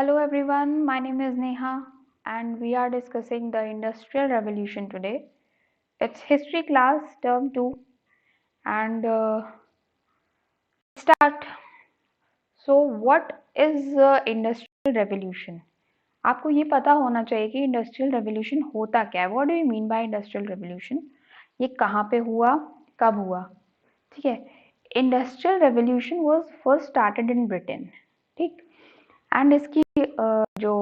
Hello everyone, my name is Neha and we are discussing the Industrial Revolution today. It's history class term 2 and start. So what is Industrial Revolution? आपको ये पता होना चाहिए कि industrial revolution होता क्या है. What do you mean by industrial revolution? ये कहाँ पे हुआ, कब हुआ? ठीक है. Industrial revolution was first started in Britain. ठीक. एंड इसकी जो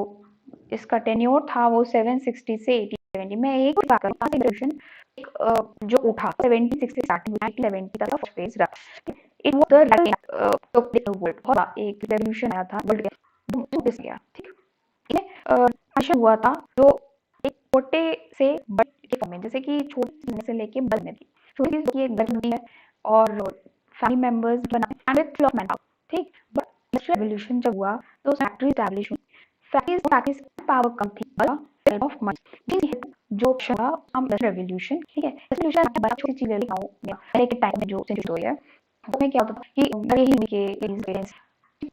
इसका टेन्योर था वो 760 से 1870 में. एक बात रेवोल्यूशन जो उठा 1760 स्टार्टिंग 1970 तक का फर्स्ट फेज रहा. इट वाज द वर्ल्ड एक रेवोल्यूशन आया था वर्ल्ड गया. ठीक है. हुआ था जो एक छोटे से बड़े फॉर्म में, जैसे कि छोटे से लेके बड़े में, छोटी सी एक गति है और फैमिली मेंबर्स बनाए एंड विद लॉट मैन. ठीक. बट इंडस्ट्रियल रेवोल्यूशन जब हुआ तो फैक्ट्री एस्टैब्लिश हुई. फैक्ट्रीज पावर कम थी ऑफ मनी जो हुआ हम रेवोल्यूशन. ठीक है. रेवोल्यूशन बड़ा छोटी चीज लेके आऊं पहले के टाइम में जो सेंचुरी हुई है उसमें क्या होता था कि बड़े ही के पेरेंट्स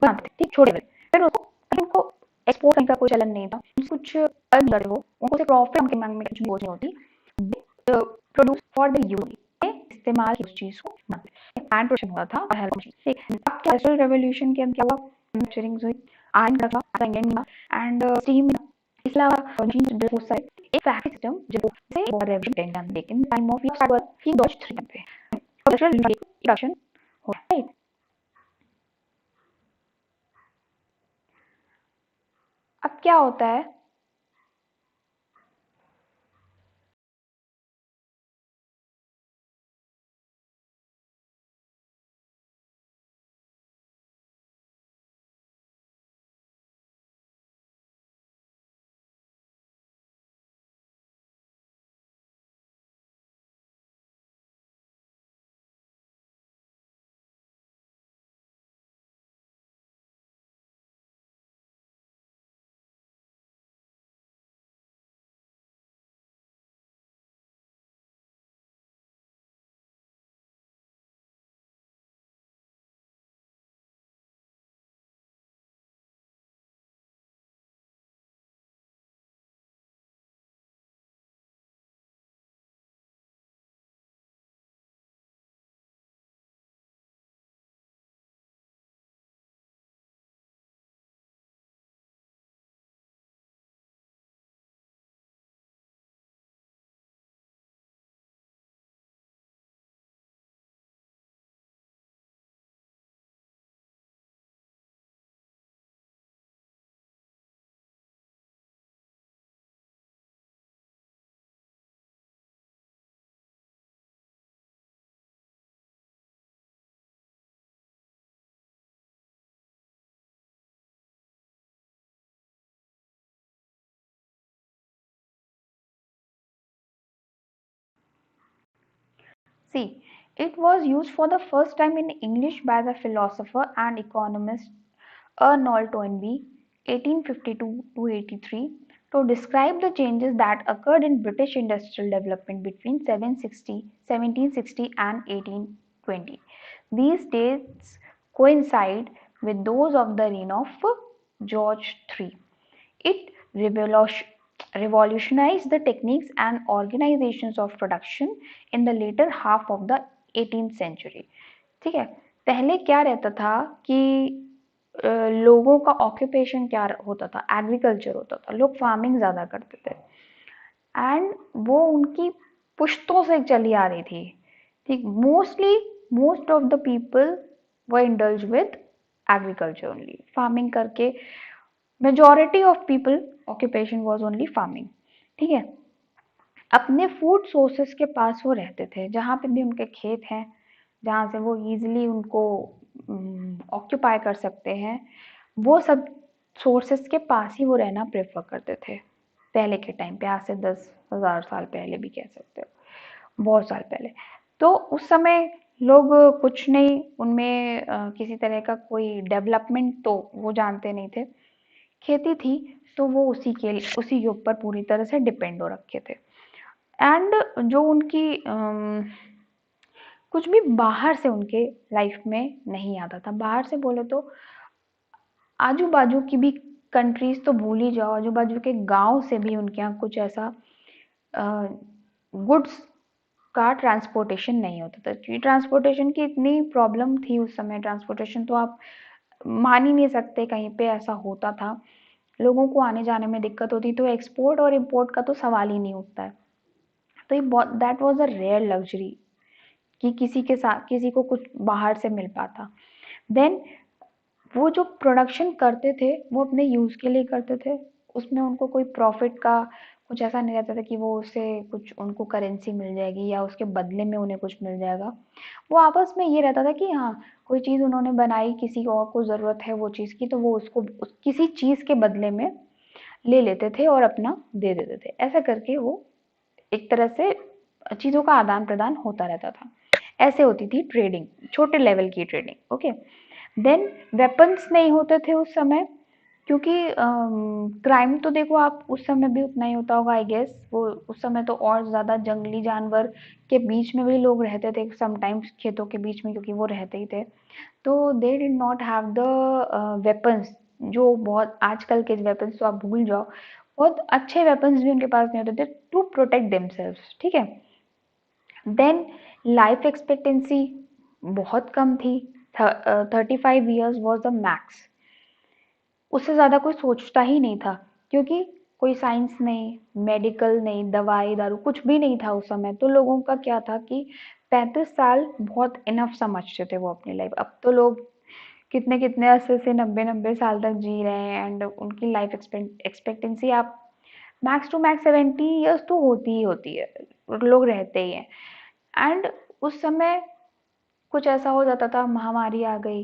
बनाते थे छोटे बड़े, फिर उनको एक्सपोर्ट करने का कोई चलन नहीं था. कुछ अर्न कर रहे हो उनको से प्रॉफिट उनके मांग में कुछ बोझ नहीं होती. प्रोड्यूस फॉर द यूज इस्तेमाल की उस चीज को एंड प्रोडक्शन हुआ था और हेल्प मशीन. अब क्या इंडस्ट्रियल रेवोल्यूशन के अंदर क्या हुआ? मैन्युफैक्चरिंग हुई, आयरन रखा एंड स्टीम. इसके अलावा मशीन बहुत सारे एक फैक्ट्री सिस्टम जो से रेवोल्यूशन डन लेकिन टाइम ऑफ ही डॉज 3 पे इंडस्ट्रियल रिडक्शन हो रहा है. अब क्या होता है? See, it was used for the first time in English by the philosopher and economist Arnold Toynbee (1852 to 83) to describe the changes that occurred in British industrial development between 1760 and 1820. These dates coincide with those of the reign of George III. It revolutionized the techniques and organizations of production in the later half of the 18th century. ठीक है. पहले क्या रहता था कि लोगों का occupation क्या होता था? एग्रीकल्चर होता था. लोग फार्मिंग ज्यादा करते थे एंड वो उनकी पुश्तों से चली आ रही थी. ठीक. Most of the people were indulge with agriculture only. Farming करके majority of people occupation was only farming. ठीक है. अपने फूड सोर्सेस के पास वो रहते थे, जहाँ पे भी उनके खेत हैं, जहाँ से वो इजीली उनको ऑक्यूपाई कर सकते हैं, वो सब सोर्सेस के पास ही वो रहना प्रेफर करते थे पहले के टाइम पे. आज से 10,000 साल पहले भी कह सकते हो, बहुत साल पहले. तो उस समय लोग कुछ नहीं, उनमें किसी तरह का कोई डेवलपमेंट तो वो जानते नहीं थे. खेती थी तो वो उसी के ऊपर पूरी तरह से डिपेंड हो रखे थे. एंड जो उनकी कुछ भी बाहर से उनके लाइफ में नहीं आता था. बाहर से बोले तो आजू बाजू की भी कंट्रीज तो भूल ही जाओ, आजू बाजू के गांव से भी उनके यहाँ कुछ ऐसा गुड्स का ट्रांसपोर्टेशन नहीं होता था, क्योंकि ट्रांसपोर्टेशन की इतनी प्रॉब्लम थी उस समय। ट्रांसपोर्टेशन तो आप मान ही नहीं सकते कहीं पे ऐसा होता था, लोगों को आने जाने में दिक्कत होती, तो एक्सपोर्ट और इम्पोर्ट का तो सवाल ही नहीं उठता है। तो ये बहुत, that was a rare luxury कि किसी के साथ किसी को कुछ बाहर से मिल पाता। देन वो जो प्रोडक्शन करते थे वो अपने यूज के लिए करते थे, उसमें उनको कोई प्रॉफिट का कुछ ऐसा नहीं रहता था कि वो उससे कुछ उनको करेंसी मिल जाएगी या उसके बदले में उन्हें कुछ मिल जाएगा। वो आपस में ये रहता था कि हाँ, कोई चीज उन्होंने बनाई, किसी और को जरूरत है वो चीज की, तो वो उसको किसी चीज के बदले में ले लेते थे और अपना दे देते थे। ऐसा करके वो एक तरह से चीजों का आदान प्रदान होता रहता था। ऐसे होती थी ट्रेडिंग, छोटे लेवल की ट्रेडिंग। ओके, देन वेपन्स नहीं होते थे उस समय, क्योंकि क्राइम तो देखो आप उस समय भी उतना ही होता होगा आई गेस। वो उस समय तो और ज्यादा जंगली जानवर के बीच में भी लोग रहते थे समटाइम्स, खेतों के बीच में, क्योंकि वो रहते ही थे। तो they did not have the weapons, जो बहुत आजकल के वेपन्स तो आप भूल जाओ, बहुत अच्छे वेपन्स भी उनके पास नहीं होते थे टू प्रोटेक्ट देमसेल्व्स। ठीक है, देन लाइफ एक्सपेक्टेंसी बहुत कम थी, 35 years वॉज द मैक्स। उससे ज़्यादा कोई सोचता ही नहीं था, क्योंकि कोई साइंस नहीं, मेडिकल नहीं, दवाई दारू कुछ भी नहीं था उस समय। तो लोगों का क्या था कि 35 साल बहुत इनफ समझते थे वो अपनी लाइफ। अब तो लोग कितने कितने 80 से 90 तक जी रहे हैं, एंड उनकी लाइफ एक्सपेक्टेंसी आप मैक्स टू मैक्स 70 years तो होती ही होती है, लोग रहते ही हैं। एंड उस समय कुछ ऐसा हो जाता था, महामारी आ गई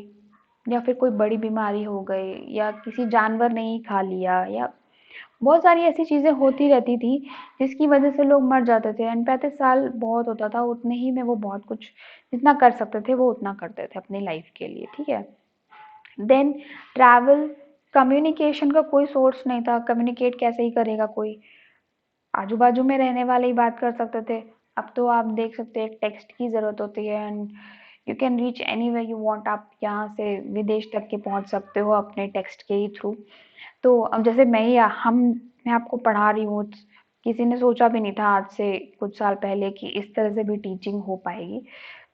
या फिर कोई बड़ी बीमारी हो गई या किसी जानवर ने ही खा लिया, या बहुत सारी ऐसी चीजें होती रहती थी जिसकी वजह से लोग मर जाते थे। एंड 35 साल बहुत होता था, उतने ही में वो बहुत कुछ जितना कर सकते थे वो उतना करते थे अपनी लाइफ के लिए। ठीक है, देन ट्रैवल, कम्युनिकेशन का कोई सोर्स नहीं था, कम्युनिकेट कैसे ही करेगा कोई, आजू बाजू में रहने वाले ही बात कर सकते थे। अब तो आप देख सकते हैं टेक्स्ट की जरूरत होती है, and you can reach any way you want. आप यहाँ से विदेश तक के पहुंच सकते हो अपने टेक्स्ट के ही थ्रू। तो अब जैसे मैं आपको पढ़ा रही हूँ, किसी ने सोचा भी नहीं था आज से कुछ साल पहले कि इस तरह से भी टीचिंग हो पाएगी।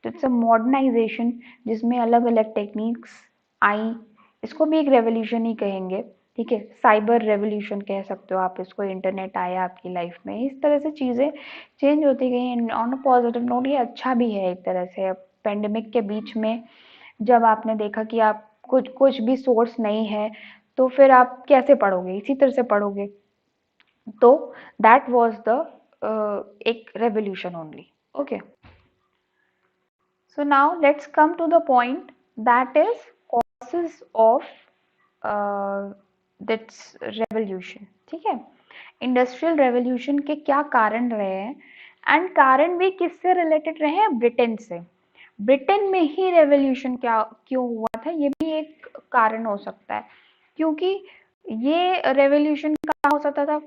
तो इट्स अ मॉडर्नाइजेशन जिसमें अलग अलग टेक्निक्स आई, इसको भी एक रेवोल्यूशन ही कहेंगे। ठीक है, साइबर रेवोल्यूशन कह सकते हो आप इसको। इंटरनेट आया आपकी लाइफ में, इस तरह से चीज़ें चेंज होती गई। ऑन अ पॉजिटिव नोट ये अच्छा भी है एक तरह से। पेंडेमिक के बीच में जब आपने देखा कि आप कुछ कुछ भी सोर्स नहीं है, तो फिर आप कैसे पढ़ोगे, इसी तरह से पढ़ोगे। तो दैट वाज द एक revolution only. Okay, so now let's come to the point, that is causes of this revolution. ठीक है, इंडस्ट्रियल रेवोल्यूशन के क्या कारण रहे हैं, एंड कारण भी किससे रिलेटेड रहे हैं, ब्रिटेन से। ब्रिटेन में ही रेवोल्यूशन क्या क्यों हुआ था, ये भी एक कारण हो सकता है, क्योंकि ये रेवोल्यूशन कहाँ हो सकता था,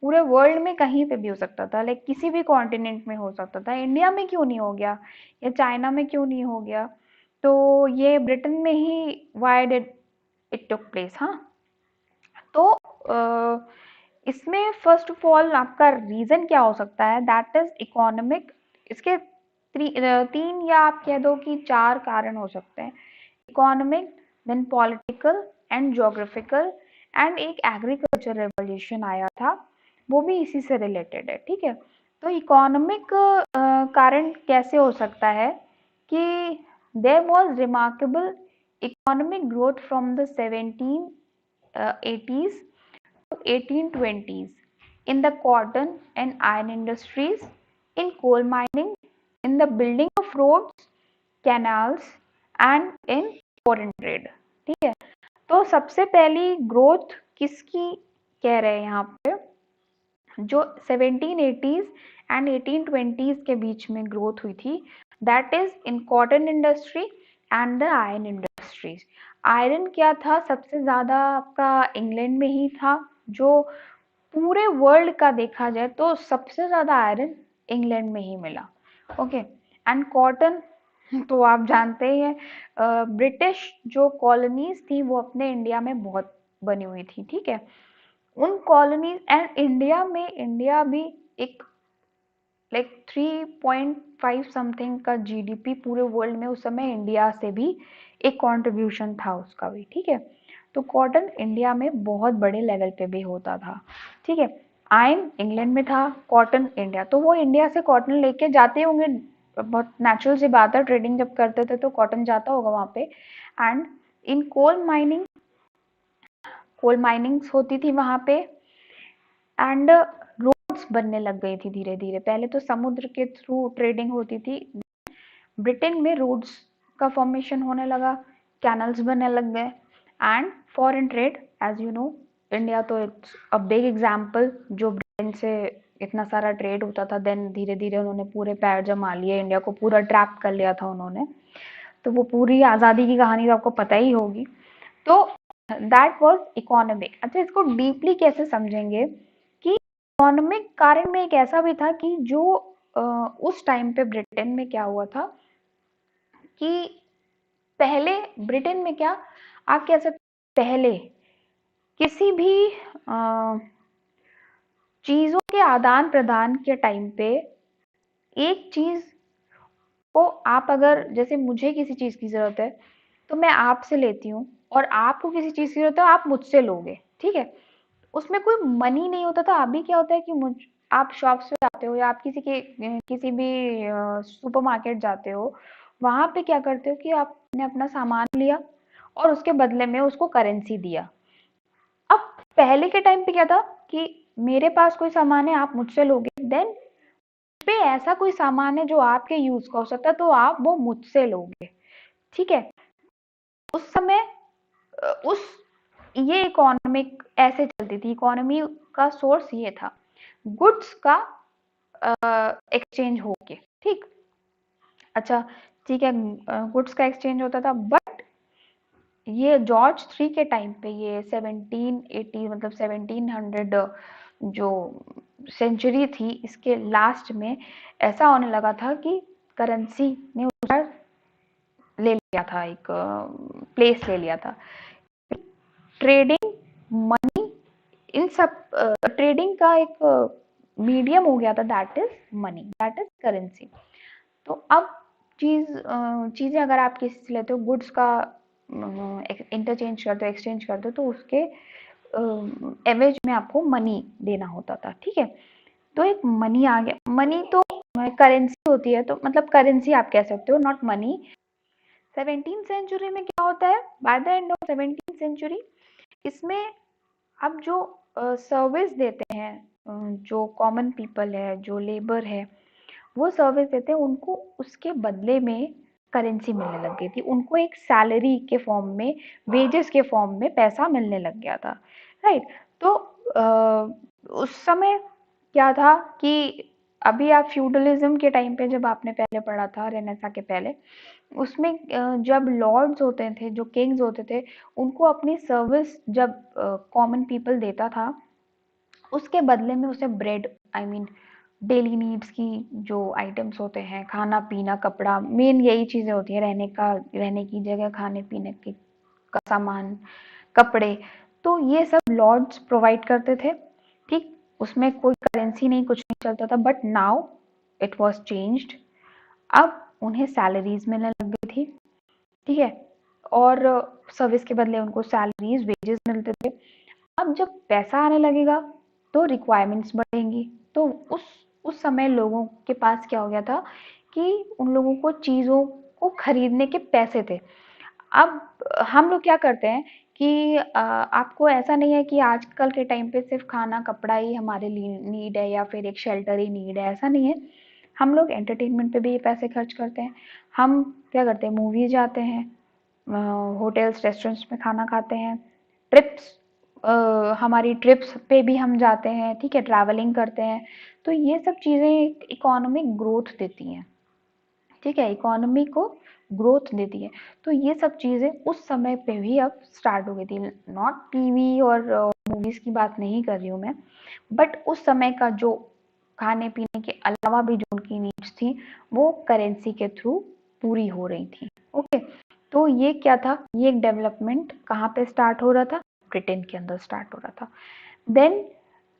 पूरे वर्ल्ड में कहीं पे भी हो सकता था, लाइक किसी भी कॉन्टिनेंट में हो सकता था। इंडिया में क्यों नहीं हो गया, या चाइना में क्यों नहीं हो गया, तो ये ब्रिटेन में ही why did it took place. हाँ, तो इसमें फर्स्ट ऑफ ऑल आपका रीजन क्या हो सकता है, दैट इज इकोनॉमिक। इसके तीन या आप कह दो कि चार कारण हो सकते हैं, economic, then political and geographical, and एक एग्रीकल्चर रेवोल्यूशन आया था, वो भी इसी से रिलेटेड है। ठीक है, तो इकोनॉमिक कारण कैसे हो सकता है कि there was remarkable economic growth from the 1780s to 1820s in the cotton and iron industries, in coal mining, in the building of roads, canals and in foreign trade। ठीक है, तो सबसे पहली ग्रोथ किसकी कह रहे हैं यहाँ पे, जो 1780s एंड 1820s के बीच में ग्रोथ हुई थी, that is in cotton industry and the iron industries. Iron क्या था, सबसे ज्यादा आपका इंग्लैंड में ही था, जो पूरे वर्ल्ड का देखा जाए तो सबसे ज्यादा आयरन इंग्लैंड में ही मिला। ओके, एंड कॉटन तो आप जानते ही हैं, ब्रिटिश जो कॉलोनीज थी वो अपने इंडिया में बहुत बनी हुई थी, ठीक है। उन कॉलोनीज एंड इंडिया भी एक लाइक 3.5 समथिंग का जीडीपी पूरे वर्ल्ड में उस समय इंडिया से भी एक कंट्रीब्यूशन था उसका भी, ठीक है। तो कॉटन इंडिया में बहुत बड़े लेवल पे भी होता था, ठीक है। आयन इंग्लैंड में था, कॉटन इंडिया, तो वो इंडिया से कॉटन लेके जाते होंगे, बहुत नेचुरल सी बात है, ट्रेडिंग जब करते थे तो कॉटन जाता होगा वहां पे। एंड इन कोल माइनिंग्स होती थी वहां पे, एंड रोड्स बनने लग गई थी धीरे धीरे। पहले तो समुद्र के थ्रू ट्रेडिंग होती थी, ब्रिटेन में रोड्स का फॉर्मेशन होने लगा, कैनल्स बनने लग गए, and foreign trade, as you know, India तो इट्स अ बिग एग्जाम्पल, जो ब्रिटेन से इतना सारा ट्रेड होता था, देन धीरे धीरे उन्होंने पूरे पैर जमा लिए, इंडिया को पूरा ट्रैप कर लिया था उन्होंने। तो वो पूरी आज़ादी की कहानी तो आपको पता ही होगी। तो दैट वाज इकोनॉमिक। अच्छा, इसको डीपली कैसे समझेंगे कि इकोनॉमिक कारण में एक ऐसा भी था कि जो उस टाइम पे ब्रिटेन में क्या हुआ था कि पहले ब्रिटेन में क्या, आप कह सकते पहले किसी भी चीजों के आदान प्रदान के टाइम पे एक चीज को आप, अगर जैसे मुझे किसी चीज की जरूरत है तो मैं आपसे लेती हूँ, और आपको किसी चीज की जरूरत है आप मुझसे लोगे, ठीक है। उसमें कोई मनी नहीं होता था। अभी क्या होता है कि आप शॉप से जाते हो या आप किसी भी सुपरमार्केट जाते हो, वहां पे क्या करते हो कि आपने अपना सामान लिया और उसके बदले में उसको करेंसी दिया। अब पहले के टाइम पे क्या था कि मेरे पास कोई सामान है, आप मुझसे लोगे, देन पे ऐसा कोई सामान है जो आपके यूज का हो सकता है तो आप वो मुझसे लोगे, ठीक है। उस समय उस ये इकोनॉमिक ऐसे चलती थी, इकोनॉमी का सोर्स ये था, गुड्स का एक्सचेंज होके, ठीक। अच्छा, ठीक है, गुड्स का एक्सचेंज होता था, बट ये जॉर्ज थ्री के टाइम पे, ये 1780 मतलब 1700 जो सेंचुरी थी, इसके लास्ट में ऐसा होने लगा था कि करेंसी ने उसका ले लिया था, एक प्लेस ले लिया था। ट्रेडिंग, मनी, इन सब ट्रेडिंग का एक मीडियम हो गया था, that is money, that is currency. तो अब चीजें अगर आप किसी से लेते हो, गुड्स का इंटरचेंज करते हो, एक्सचेंज करते हो, तो उसके एवरेज में आपको मनी देना होता था, ठीक है। तो एक मनी आ गया, मनी तो करेंसी होती है, तो मतलब करेंसी आप कह सकते हो, नॉट मनी। 17th सेंचुरी में क्या होता है, by the end of 17th century, इसमें अब जो सर्विस देते हैं, जो कॉमन पीपल है, जो लेबर है, वो सर्विस देते हैं, उनको उसके बदले में करेंसी मिलने लग गई थी, उनको एक सैलरी के फॉर्म में, वेजेस के फॉर्म में पैसा मिलने लग गया था, राइट। तो उस समय क्या था कि अभी आप फ्यूडलिज्म के टाइम पे, जब आपने पहले पढ़ा था रेनेसा के पहले, उसमें जब लॉर्ड्स होते थे, जो किंग्स होते थे, उनको अपनी सर्विस जब कॉमन पीपल देता था, उसके बदले में उसे bread, I mean daily needs की जो आइटम्स होते हैं, खाना पीना कपड़ा, मेन यही चीजें होती है, रहने की जगह, खाने पीने की का सामान, कपड़े, तो ये सब लॉर्ड्स प्रोवाइड करते थे, ठीक। उसमें कोई करेंसी नहीं, कुछ नहीं चलता था, but now it was changed. अब उन्हें सैलरीज मिलने लग गई थी, ठीक है, और सर्विस के बदले उनको सैलरीज, वेजेस मिलते थे। अब जब पैसा आने लगेगा तो रिक्वायरमेंट्स बढ़ेंगी, तो उस समय लोगों के पास क्या हो गया था कि उन लोगों को चीज़ों को खरीदने के पैसे थे। अब हम लोग क्या करते हैं कि आपको ऐसा नहीं है कि आजकल के टाइम पे सिर्फ खाना कपड़ा ही हमारे लिए नीड है या फिर एक शेल्टर ही नीड है, ऐसा नहीं है। हम लोग एंटरटेनमेंट पे भी ये पैसे खर्च करते हैं। हम क्या करते हैं, मूवीज जाते हैं, होटल्स रेस्टोरेंट्स में खाना खाते हैं, ट्रिप्स, हमारी ट्रिप्स पे भी हम जाते हैं, ठीक है, ट्रैवलिंग करते हैं। तो ये सब चीज़ें इकोनॉमिक ग्रोथ देती हैं, ठीक है, इकोनॉमी को ग्रोथ देती है। तो ये सब चीज़ें उस समय पे भी अब स्टार्ट हो गई थी, नॉट टीवी और मूवीज की बात नहीं कर रही हूँ मैं, बट उस समय का जो खाने पीने के अलावा भी जो उनकी नीड्स थी, वो करेंसी के थ्रू पूरी हो रही थी, ओके। तो ये क्या था, ये एक डेवलपमेंट कहाँ पे स्टार्ट हो रहा था, ब्रिटेन के अंदर स्टार्ट हो रहा था। देन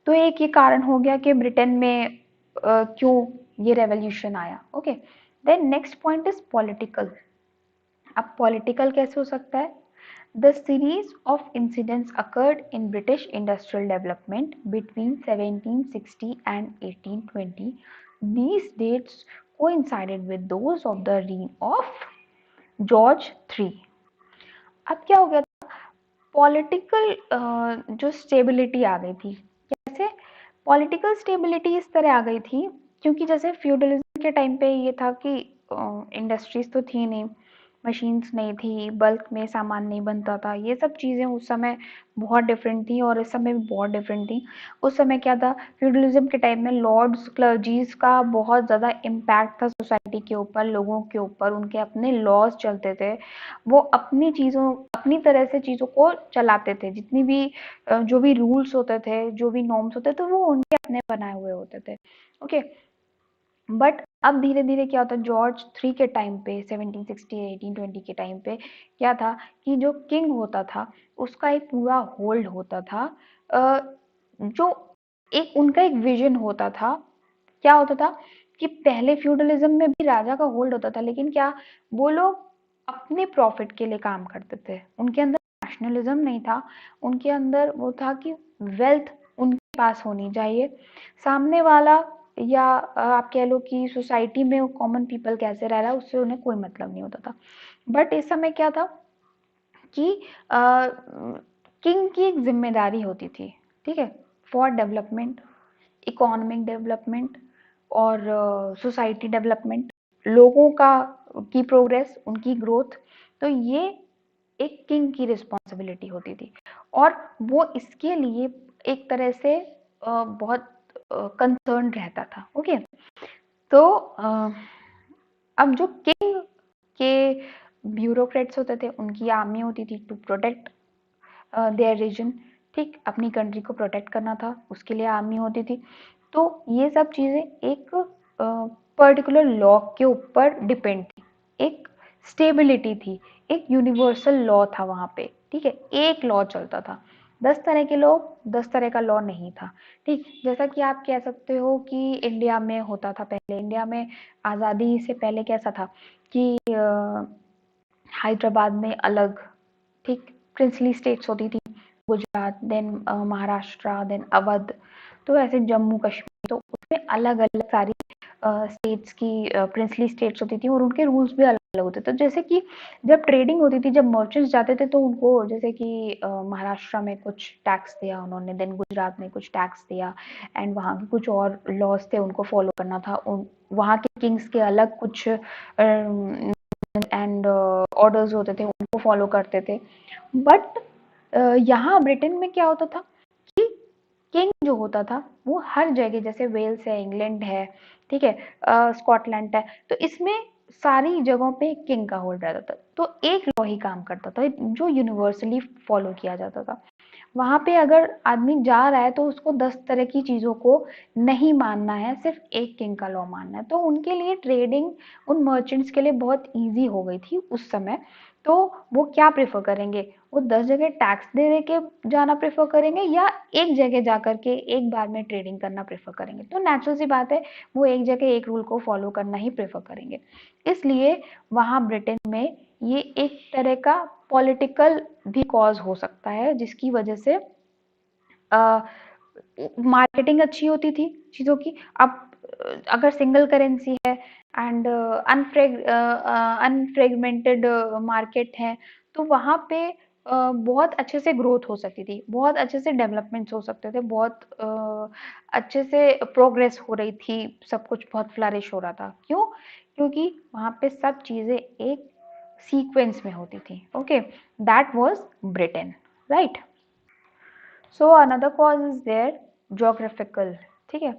तो एक ये कारण हो गया कि ब्रिटेन में क्यों ये रेवोल्यूशन आया। Okay, then next point is political. अब पॉलिटिकल कैसे हो सकता है? The series of incidents occurred in British industrial development between 1760 and 1820. These dates coincided with those of the reign of George three. अब क्या हो गया था? पॉलिटिकल जो स्टेबिलिटी आ गई थी। कैसे पॉलिटिकल स्टेबिलिटी इस तरह आ गई थी, क्योंकि जैसे फ्यूडलिज्म के टाइम पे ये था कि इंडस्ट्रीज तो थी नहीं, मशीन्स नहीं थी, बल्क में सामान नहीं बनता था, ये सब चीज़ें उस समय बहुत डिफरेंट थी और इस समय भी बहुत डिफरेंट थी। उस समय क्या था, फ्यूडलिज्म के टाइम में लॉर्ड्स क्लर्जीज का बहुत ज़्यादा इम्पैक्ट था सोसाइटी के ऊपर, लोगों के ऊपर, उनके अपने लॉज चलते थे, वो अपनी चीज़ों अपनी तरह से चीज़ों को चलाते थे, जितनी भी जो भी रूल्स होते थे, जो भी नॉर्म्स होते थे, वो उनके अपने बनाए हुए होते थे। ओके, बट अब धीरे धीरे क्या होता है, जॉर्ज थ्री के टाइम पे 1760 1820 के टाइम पे क्या था कि जो किंग होता था उसका एक पूरा होल्ड होता था। जो एक उनका एक विजन होता था। क्या होता था कि पहले फ्यूडलिज्म में भी राजा का होल्ड होता था, लेकिन क्या वो लोग अपने प्रॉफिट के लिए काम करते थे, उनके अंदर नेशनलिज्म नहीं था, उनके अंदर वो था कि वेल्थ उनके पास होनी चाहिए, सामने वाला या आप कह लो कि सोसाइटी में कॉमन पीपल कैसे रह रहा है उससे उन्हें कोई मतलब नहीं होता था। बट इस समय क्या था कि किंग की एक जिम्मेदारी होती थी, ठीक है, फॉर डेवलपमेंट, इकोनॉमिक डेवलपमेंट और सोसाइटी डेवलपमेंट, लोगों का की प्रोग्रेस, उनकी ग्रोथ। तो ये एक किंग की रिस्पॉन्सिबिलिटी होती थी और वो इसके लिए एक तरह से बहुत कंसर्न रहता था। ओके, तो अब जो किंग के ब्यूरोक्रेट्स होते थे, उनकी आर्मी होती थी टू प्रोटेक्ट देयर रीजन, ठीक, अपनी कंट्री को प्रोटेक्ट करना था, उसके लिए आर्मी होती थी। तो ये सब चीज़ें एक पर्टिकुलर लॉ के ऊपर डिपेंड थी, एक स्टेबिलिटी थी, एक यूनिवर्सल लॉ था वहाँ पे, ठीक है, एक लॉ चलता था। 10 तरह के लोग, 10 तरह का लॉ नहीं था, ठीक। जैसा कि आप कह सकते हो कि इंडिया में होता था पहले, इंडिया में आज़ादी से पहले कैसा था कि हैदराबाद में अलग, ठीक, प्रिंसली स्टेट्स होती थी, गुजरात, देन महाराष्ट्र, देन अवध, तो ऐसे जम्मू कश्मीर, तो उसमें अलग अलग सारी स्टेट्स की प्रिंसली स्टेट्स होती थी और उनके रूल्स भी अलग अलग होते थे। तो जैसे कि जब ट्रेडिंग होती थी, जब मर्चेंट्स जाते थे तो उनको जैसे कि महाराष्ट्र में कुछ टैक्स दिया उन्होंने, देन गुजरात में कुछ टैक्स दिया, एंड वहाँ के कुछ और लॉज थे उनको फॉलो करना था, उन वहाँ के किंग्स के अलग कुछ एंड ऑर्डर्स होते थे, उनको फॉलो करते थे। बट यहाँ ब्रिटेन में क्या होता था कि किंग जो होता था वो हर जगह, जैसे वेल्स है, इंग्लैंड है, ठीक है, स्कॉटलैंड है, तो इसमें सारी जगहों पे किंग का होल्ड रहता था, तो एक लॉ ही काम करता था जो यूनिवर्सली फॉलो किया जाता था। वहां पे अगर आदमी जा रहा है तो उसको 10 तरह की चीजों को नहीं मानना है, सिर्फ एक किंग का लॉ मानना है। तो उनके लिए ट्रेडिंग उन मर्चेंट्स के लिए बहुत इजी हो गई थी उस समय। तो वो क्या प्रेफर करेंगे, वो 10 जगह टैक्स दे दे के जाना प्रेफर करेंगे या एक जगह जा करके एक बार में ट्रेडिंग करना प्रेफर करेंगे? तो नेचुरल सी बात है, वो एक जगह एक रूल को फॉलो करना ही प्रेफर करेंगे। इसलिए वहां ब्रिटेन में ये एक तरह का पॉलिटिकल भी कॉज हो सकता है, जिसकी वजह से मार्केटिंग अच्छी होती थी चीज़ों की। अब अगर सिंगल करेंसी है एंड अनफ्रेगमेंटेड मार्केट है, तो वहाँ पे बहुत अच्छे से ग्रोथ हो सकती थी, बहुत अच्छे से डेवलपमेंट्स हो सकते थे, बहुत अच्छे से प्रोग्रेस हो रही थी, सब कुछ बहुत फ्लरिश हो रहा था। क्यों? क्योंकि वहाँ पे सब चीज़ें एक सीक्वेंस में होती थी। Okay, that was Britain, right. So another cause is there, geographical, ठीक है।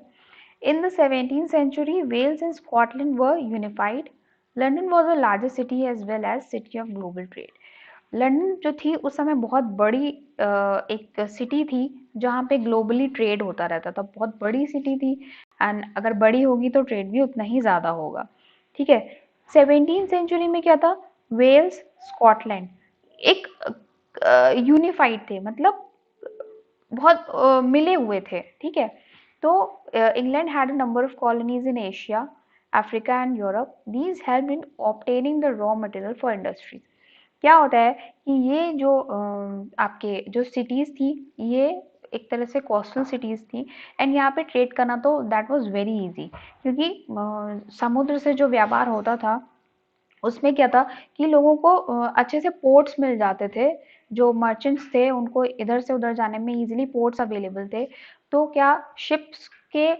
In the 17th century, Wales and Scotland were unified. London was the largest city as well as city of global trade. London जो थी उस समय बहुत बड़ी एक city थी जहाँ पे ग्लोबली ट्रेड होता रहता था, बहुत बड़ी सिटी थी, एंड अगर बड़ी होगी तो ट्रेड भी उतना ही ज़्यादा होगा, ठीक है। 17th सेंचुरी में क्या था, वेल्स, स्कॉटलैंड एक यूनिफाइड थे, मतलब बहुत मिले हुए थे, ठीक है। तो England had a number of colonies in Asia, Africa and Europe. These help in obtaining the raw material for industry. क्या होता है कि ये जो आपके जो सिटीज थी, ये एक तरह से कोस्टल सिटीज थी, एंड यहाँ पे ट्रेड करना तो दैट वाज वेरी इजी, क्योंकि समुद्र से जो व्यापार होता था उसमें क्या था कि लोगों को अच्छे से पोर्ट्स मिल जाते थे। जो मर्चेंट्स थे उनको इधर से उधर जाने में इजीली पोर्ट्स अवेलेबल थे। तो क्या शिप्स के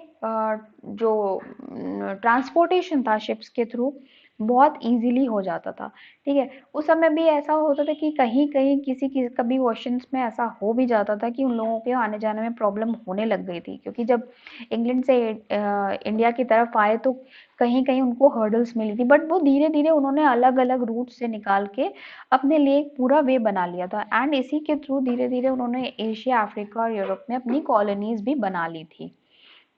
जो ट्रांसपोर्टेशन था शिप्स के थ्रू बहुत इजीली हो जाता था, ठीक है। उस समय भी ऐसा होता था कि कहीं कहीं किसी की कभी ओशंस में ऐसा हो भी जाता था कि उन लोगों के आने जाने में प्रॉब्लम होने लग गई थी, क्योंकि जब इंग्लैंड से इंडिया की तरफ आए तो कहीं कहीं उनको हर्डल्स मिली थी, बट वो धीरे धीरे उन्होंने अलग अलग रूट से निकाल के अपने लिए एक पूरा वे बना लिया था, एंड इसी के थ्रू धीरे धीरे उन्होंने एशिया, अफ्रीका और यूरोप में अपनी कॉलोनीज भी बना ली थी,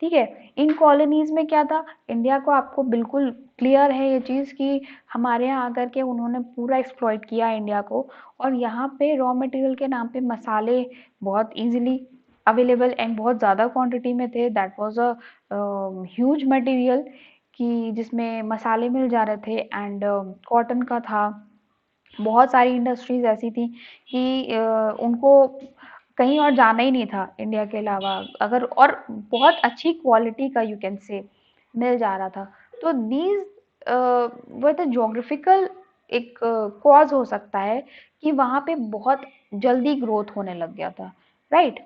ठीक है। इन कॉलोनीज में क्या था, इंडिया को आपको बिल्कुल क्लियर है ये चीज कि हमारे यहाँ आकर के उन्होंने पूरा एक्सप्लॉइट किया इंडिया को, और यहाँ पे रॉ मटेरियल के नाम पे मसाले बहुत इजीली अवेलेबल एंड बहुत ज़्यादा क्वांटिटी में थे। That was a huge material कि जिसमें मसाले मिल जा रहे थे, एंड कॉटन का था। बहुत सारी इंडस्ट्रीज ऐसी थी कि उनको कहीं और जाना ही नहीं था इंडिया के अलावा, अगर और बहुत अच्छी क्वालिटी का यू कैन से मिल जा रहा था। तो दीज वो द जोग्राफिकल एक कॉज हो सकता है कि वहाँ पे बहुत जल्दी ग्रोथ होने लग गया था, right.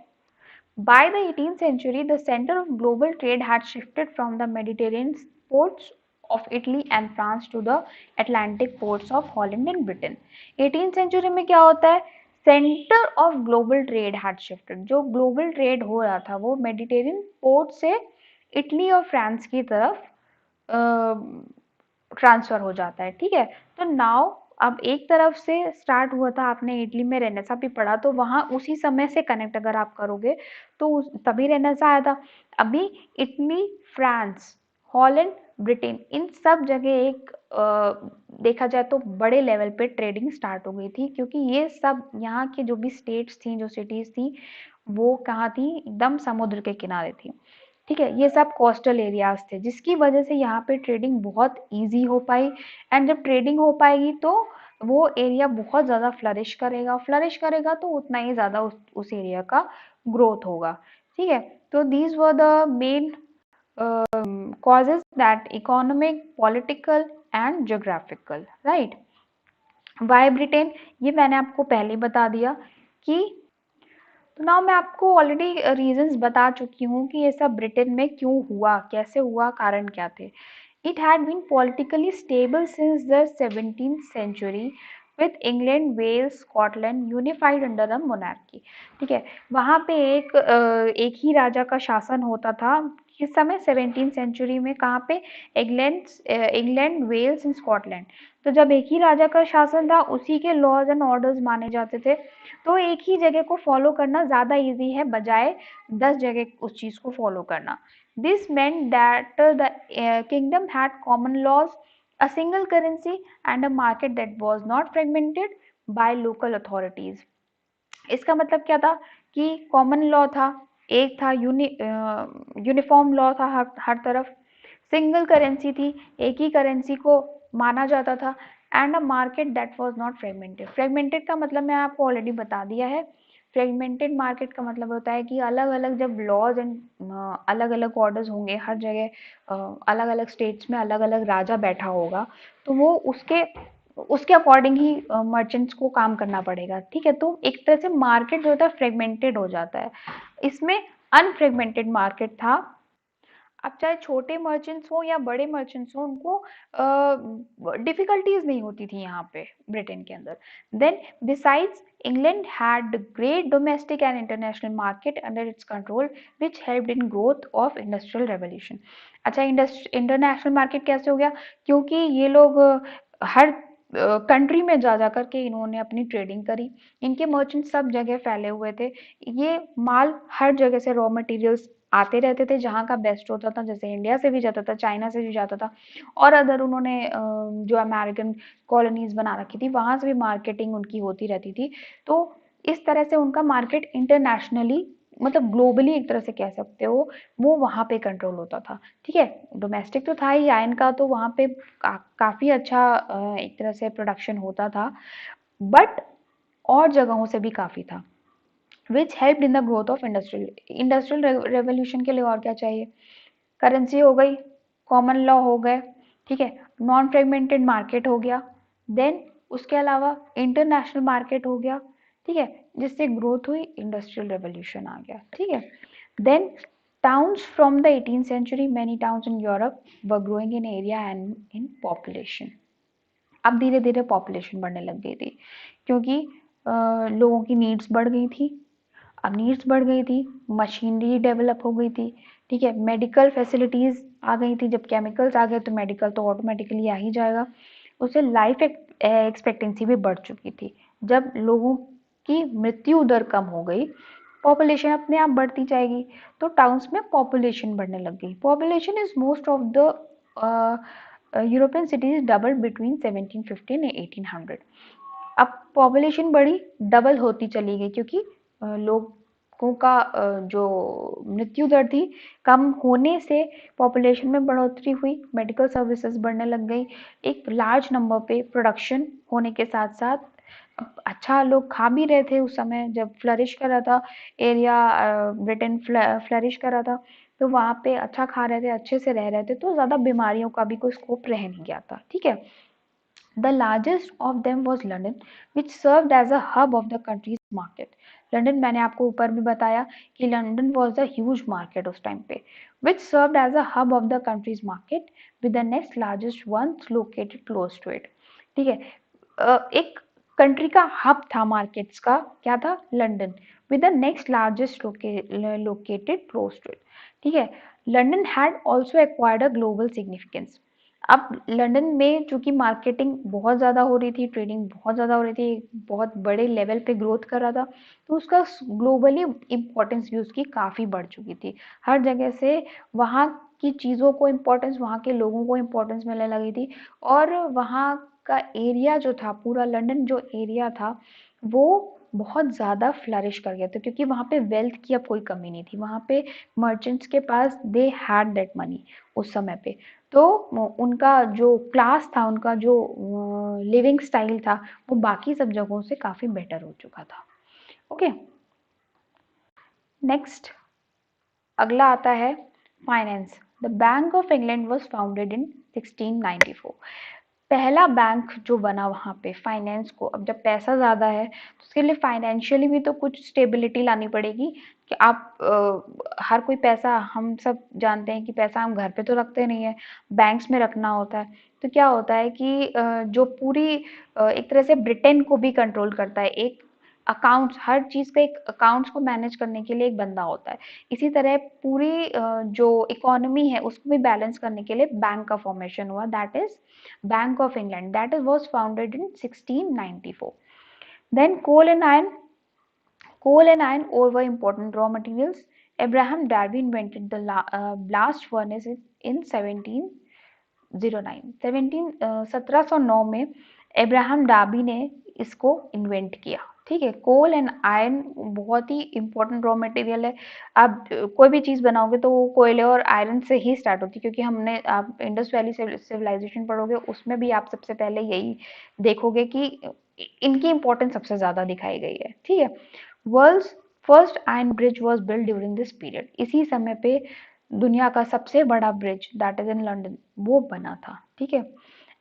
By the 18th century, the center of global trade had shifted from the Mediterranean ports of Italy and France to the Atlantic ports of Holland and Britain. 18th century में क्या होता है, centre of global trade had shifted. जो global trade हो रहा था वो Mediterranean port से इटली और फ्रांस की तरफ ट्रांसफर हो जाता है, ठीक है। तो नाउ अब एक तरफ से स्टार्ट हुआ था, आपने इटली में रेनेसा भी पढ़ा, तो वहां उसी समय से कनेक्ट अगर आप करोगे तो तभी रेनेसा आया था। अभी इटली, फ्रांस, हॉलैंड, ब्रिटेन, इन सब जगह एक देखा जाए तो बड़े लेवल पे ट्रेडिंग स्टार्ट हो गई थी, क्योंकि ये सब यहाँ की जो भी स्टेट्स थी, जो सिटीज थी, वो कहाँ थी, एकदम समुद्र के किनारे थी, ठीक है। ये सब कोस्टल एरियाज थे, जिसकी वजह से यहाँ पे ट्रेडिंग बहुत इजी हो पाई, एंड जब ट्रेडिंग हो पाएगी तो वो एरिया बहुत ज़्यादा फ्लरिश करेगा तो उतना ही ज़्यादा उस एरिया का ग्रोथ होगा, ठीक है। तो these were the main causes that economic, political and geographical, right? Why Britain? ये मैंने आपको पहले बता दिया कि, तो नाउ मैं आपको ऑलरेडी रीजंस बता चुकी हूँ कि ये सब ब्रिटेन में क्यों हुआ, कैसे हुआ, कारण क्या थे। It had been politically stable since the 17th century with England, Wales, Scotland unified under the monarchy, ठीक है। वहाँ पे एक ही राजा का शासन होता था किस समय, 17th सेंचुरी में। कहाँ पे, इंग्लैंड, वेल्स एंड स्कॉटलैंड। तो जब एक ही राजा का शासन था, उसी के लॉज एंड ऑर्डर्स माने जाते थे, तो एक ही जगह को फॉलो करना ज्यादा इजी है बजाय 10 जगह उस चीज को फॉलो करना। This meant that the kingdom had common laws, a single currency and a market that was not fragmented by local authorities. इसका मतलब क्या था कि कॉमन लॉ था, एक था यूनिफॉर्म लॉ था हर तरफ, सिंगल करेंसी थी, एक ही करेंसी को माना जाता था, and a market that was not fragmented. Fragmented का मतलब मैं आपको ऑलरेडी बता दिया है। फ्रेगमेंटेड मार्केट का मतलब होता है कि अलग अलग जब लॉज एंड अलग अलग ऑर्डर्स होंगे हर जगह, अलग अलग स्टेट्स में अलग अलग राजा बैठा होगा, तो वो उसके उसके अकॉर्डिंग ही मर्चेंट्स को काम करना पड़ेगा, ठीक है। तो एक तरह से मार्केट जो होता है फ्रेगमेंटेड हो जाता है। इसमें अनफ्रेगमेंटेड मार्केट था। अब चाहे छोटे मर्चेंट्स हो या बड़े मर्चेंट्स हो, उनको डिफिकल्टीज नहीं होती थी यहाँ पे ब्रिटेन के अंदर। Then besides England had great domestic and international market under its control which helped in growth of industrial revolution. अच्छा, इंटरनेशनल मार्केट कैसे हो गया, क्योंकि ये लोग हर कंट्री में जा करके इन्होंने अपनी ट्रेडिंग करी। इनके मर्चेंट सब जगह फैले हुए थे, ये माल हर जगह से रॉ मटेरियल्स आते रहते थे, जहाँ का बेस्ट होता था, जैसे इंडिया से भी जाता था, चाइना से भी जाता था, और अदर उन्होंने जो अमेरिकन कॉलोनीज बना रखी थी वहां से भी मार्केटिंग उनकी होती रहती थी। तो इस तरह से उनका मार्केट इंटरनेशनली मतलब ग्लोबली एक तरह से कह सकते हो, वो वहाँ पे कंट्रोल होता था। ठीक है, डोमेस्टिक तो था ही आयरन का, तो वहाँ पे काफ़ी अच्छा एक तरह से प्रोडक्शन होता था, बट और जगहों से भी काफ़ी था, which help in the growth of industrial revolution के लिए और क्या चाहिए? करेंसी हो गई, कॉमन लॉ हो गए, ठीक है, नॉन फ्रेगमेंटेड मार्केट हो गया, देन उसके अलावा इंटरनेशनल मार्केट हो गया, ठीक है, जिससे ग्रोथ हुई, इंडस्ट्रियल रेवोल्यूशन आ गया। ठीक है, then towns from the 18th century, many towns in Europe were growing in area and in population. अब धीरे धीरे पॉपुलेशन बढ़ने लग गई थी, क्योंकि लोगों की नीड्स बढ़ गई थी। अब नीड्स बढ़ गई थी, मशीनरी डेवलप हो गई थी, ठीक है, मेडिकल फैसिलिटीज आ गई थी। जब केमिकल्स आ गए तो मेडिकल तो ऑटोमेटिकली आ ही जाएगा। उससे लाइफ एक्सपेक्टेंसी भी बढ़ चुकी थी। जब लोगों की मृत्यु दर कम हो गई, पॉपुलेशन अपने आप बढ़ती जाएगी, तो टाउन्स में पॉपुलेशन बढ़ने लग गई। Population is most of the European cities double between 1750 and 1800। अब पॉपुलेशन बढ़ी, डबल होती चली गई, क्योंकि लोगों का जो मृत्यु दर थी कम होने से पॉपुलेशन में बढ़ोतरी हुई, मेडिकल सर्विसेज बढ़ने लग गई, एक लार्ज नंबर पे प्रोडक्शन होने के साथ साथ अच्छा लोग खा भी रहे थे। उस समय जब फ्लरिश कर रहा था एरिया, ब्रिटेन फ्लरिश कर रहा था, तो वहाँ पे अच्छा खा रहे थे, अच्छे से रह रहे थे, तो ज़्यादा बीमारियों का भी कोई स्कोप रह नहीं गया था। ठीक है, the largest of them was London, which served as a hub of the country's market. London, मैंने आपको ऊपर भी बताया कि London was a huge market उस टाइम पे, which served as a hub of the country's market, with the next largest ones located close to it. ठीक है, एक कंट्री का हब था मार्केट्स का, क्या था? London, with the next largest located close to it. ठीक है, London had also acquired a global significance. अब लंदन में चूंकि मार्केटिंग बहुत ज़्यादा हो रही थी, ट्रेडिंग बहुत ज़्यादा हो रही थी, बहुत बड़े लेवल पे ग्रोथ कर रहा था, तो उसका ग्लोबली इम्पोर्टेंस भी उसकी काफ़ी बढ़ चुकी थी। हर जगह से वहाँ की चीज़ों को इम्पोर्टेंस, वहाँ के लोगों को इम्पोर्टेंस मिलने लगी थी, और वहाँ का एरिया जो था, पूरा लंदन जो एरिया था, वो बहुत ज़्यादा फ्लरिश कर गया था, क्योंकि वहाँ पे वेल्थ की अब कोई कमी नहीं थी। वहाँ पे मर्चेंट्स के पास दे हैड दैट मनी उस समय पे, तो उनका जो क्लास था, उनका जो लिविंग स्टाइल था, वो बाकी सब जगहों से काफ़ी बेटर हो चुका था। ओके, नेक्स्ट अगला आता है finance. The bank of England was founded in 1694। पहला बैंक जो बना वहाँ पे फाइनेंस को, अब जब पैसा ज़्यादा है तो उसके लिए फाइनेंशियली भी तो कुछ स्टेबिलिटी लानी पड़ेगी, कि आप हर कोई पैसा, हम सब जानते हैं कि पैसा हम घर पे तो रखते नहीं है, बैंक्स में रखना होता है। तो क्या होता है कि जो पूरी एक तरह से ब्रिटेन को भी कंट्रोल करता है, एक अकाउंट्स, हर चीज़ का एक अकाउंट्स को मैनेज करने के लिए एक बंदा होता है। इसी तरह पूरी जो इकोनॉमी है उसको भी बैलेंस करने के लिए बैंक का फॉर्मेशन हुआ, that is Bank of England, that is was founded in 1694. Then coal and iron ore were important raw materials. Abraham Darby invented the blast furnace in 1709 में एब्राहम डार्बी ने इसको invent किया। ठीक है, कोल and iron बहुत ही important raw material है। आप कोई भी चीज़ बनाओगे तो वो कोयले और आयरन से ही स्टार्ट होती है, क्योंकि हमने, आप इंडस वैली सिविलाइजेशन पढ़ोगे, उसमें भी आप सबसे पहले यही देखोगे कि इनकी इंपॉर्टेंस सबसे ज़्यादा दिखाई गई है। ठीक है, world's first iron bridge was build during this period. इसी समय पे दुनिया का सबसे बड़ा bridge, that is in London, वो बना था। ठीक है,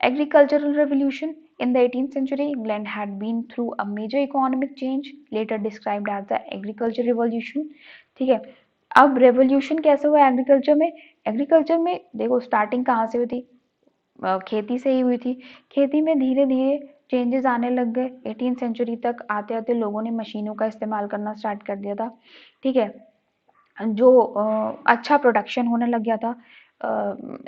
agricultural revolution in the 18th century, England had been through a major economic change, later described as the agriculture revolution. ठीक है, अब रेवोल्यूशन कैसे हुआ एग्रीकल्चर में? एग्रीकल्चर में देखो स्टार्टिंग कहाँ से हुई थी? खेती से ही हुई थी। खेती में धीरे धीरे चेंजेस आने लग गए। 18th सेंचुरी तक आते आते लोगों ने मशीनों का इस्तेमाल करना स्टार्ट कर दिया था। ठीक है, जो अच्छा प्रोडक्शन होने लग गया था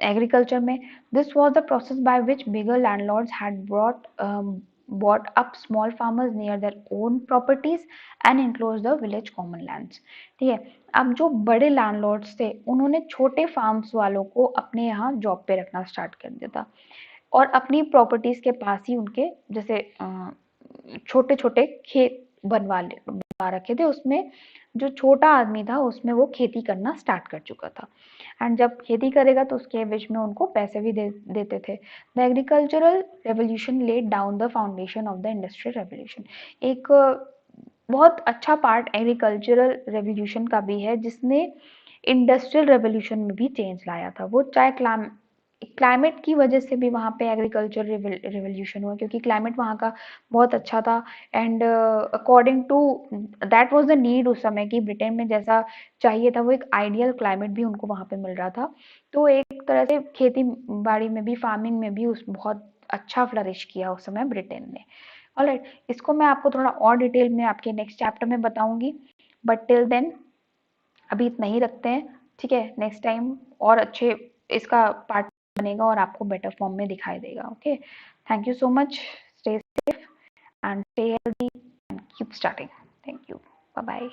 एग्रीकल्चर में। This was the process by which bigger landlords had bought up small farmers near their own properties and enclosed the village common lands. ठीक है, अब जो बड़े लैंडलॉर्ड्स थे उन्होंने छोटे फार्म्स वालों को अपने यहाँ जॉब पे रखना स्टार्ट कर दिया था, और अपनी प्रॉपर्टीज के पास ही उनके जैसे छोटे छोटे खेत बनवा आ रखे थे, उसमें जो छोटा आदमी था उसमें वो खेती करना स्टार्ट कर चुका था। एंड जब खेती करेगा तो उसके एवज में उनको पैसे भी देते थे। The agricultural revolution laid down the foundation of the industrial revolution. एक बहुत अच्छा पार्ट एग्रीकल्चरल रेवोल्यूशन का भी है जिसने इंडस्ट्रियल रेवोल्यूशन में भी चेंज लाया था। वो चाहे क्लाइमेट की वजह से भी वहाँ पे एग्रीकल्चर रेवोल्यूशन हुआ, क्योंकि क्लाइमेट वहाँ का बहुत अच्छा था। And according to that was the need उस समय की ब्रिटेन में जैसा चाहिए था, वो एक आइडियल क्लाइमेट भी उनको वहाँ पे मिल रहा था। तो एक तरह से खेती बाड़ी में भी, फार्मिंग में भी उस बहुत अच्छा फ्लरिश किया उस समय ब्रिटेन ने। ऑलराइट, इसको मैं आपको थोड़ा और डिटेल में आपके नेक्स्ट चैप्टर में बताऊंगी, बट टिल देन अभी इतना ही रखते हैं। ठीक है, नेक्स्ट टाइम और अच्छे इसका पार्ट बनेगा और आपको बेटर फॉर्म में दिखाई देगा। Okay, thank you so much, stay safe and stay healthy and keep starting. Thank you, bye bye.